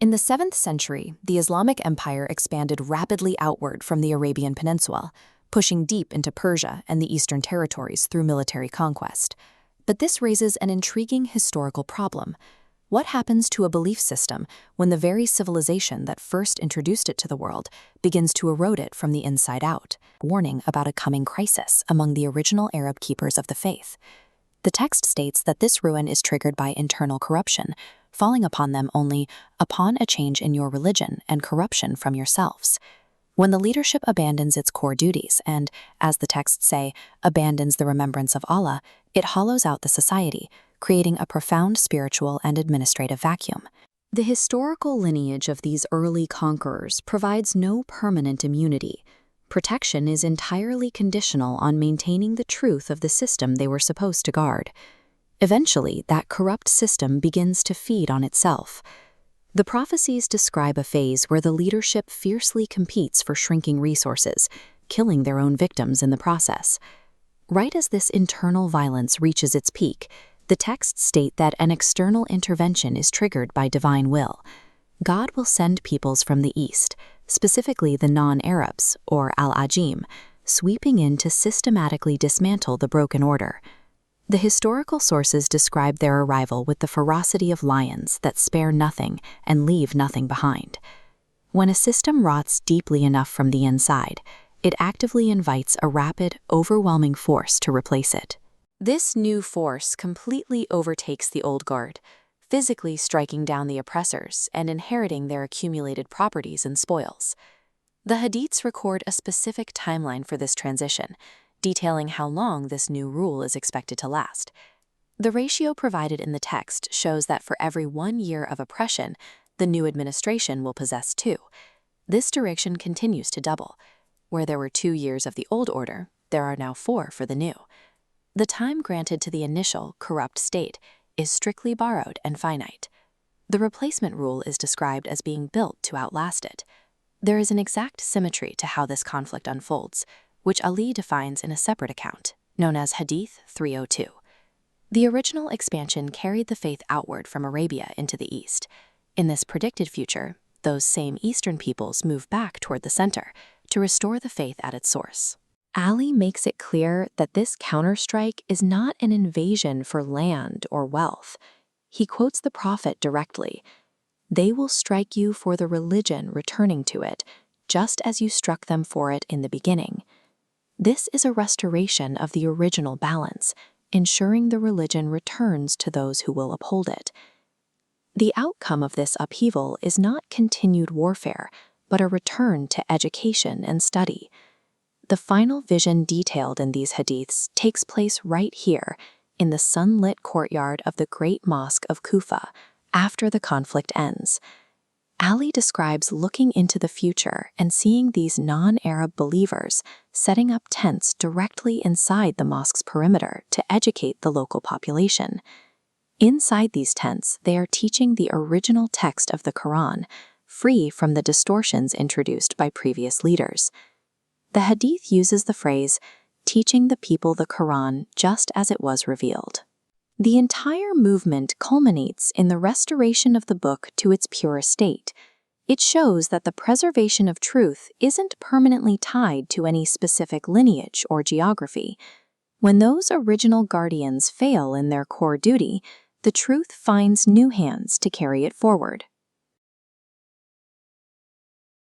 In the 7th century, the Islamic Empire expanded rapidly outward from the Arabian Peninsula, pushing deep into Persia and the Eastern territories through military conquest. But this raises an intriguing historical problem. What happens to a belief system when the very civilization that first introduced it to the world begins to erode it from the inside out? Warning about a coming crisis among the original Arab keepers of the faith. The text states that this ruin is triggered by internal corruption, falling upon them only upon a change in your religion and corruption from yourselves. When the leadership abandons its core duties and, as the texts say, abandons the remembrance of Allah, it hollows out the society, creating a profound spiritual and administrative vacuum. The historical lineage of these early conquerors provides no permanent immunity. Protection is entirely conditional on maintaining the truth of the system they were supposed to guard. Eventually, that corrupt system begins to feed on itself. The prophecies describe a phase where the leadership fiercely competes for shrinking resources, killing their own victims in the process. Right as this internal violence reaches its peak, the texts state that an external intervention is triggered by divine will. God will send peoples from the east, specifically the non-Arabs, or Al-Ajim, sweeping in to systematically dismantle the broken order. The historical sources describe their arrival with the ferocity of lions that spare nothing and leave nothing behind. When a system rots deeply enough from the inside, it actively invites a rapid, overwhelming force to replace it. This new force completely overtakes the old guard, physically striking down the oppressors and inheriting their accumulated properties and spoils. The Hadiths record a specific timeline for this transition, detailing how long this new rule is expected to last. The ratio provided in the text shows that for every 1 year of oppression, the new administration will possess 2. This duration continues to double. Where there were 2 years of the old order, there are now 4 for the new. The time granted to the initial, corrupt state is strictly borrowed and finite. The replacement rule is described as being built to outlast it. There is an exact symmetry to how this conflict unfolds, which Ali defines in a separate account, known as Hadith 302. The original expansion carried the faith outward from Arabia into the east. In this predicted future, those same eastern peoples move back toward the center to restore the faith at its source. Ali makes it clear that this counterstrike is not an invasion for land or wealth. He quotes the prophet directly, "They will strike you for the religion returning to it, just as you struck them for it in the beginning." This is a restoration of the original balance, ensuring the religion returns to those who will uphold it. The outcome of this upheaval is not continued warfare, but a return to education and study. The final vision detailed in these hadiths takes place right here, in the sunlit courtyard of the great mosque of Kufa, after the conflict ends. Ali describes looking into the future and seeing these non-Arab believers setting up tents directly inside the mosque's perimeter to educate the local population. Inside these tents, they are teaching the original text of the Quran, free from the distortions introduced by previous leaders. The Hadith uses the phrase, "teaching the people the Quran just as it was revealed." The entire movement culminates in the restoration of the book to its pure state. It shows that the preservation of truth isn't permanently tied to any specific lineage or geography. When those original guardians fail in their core duty, the truth finds new hands to carry it forward.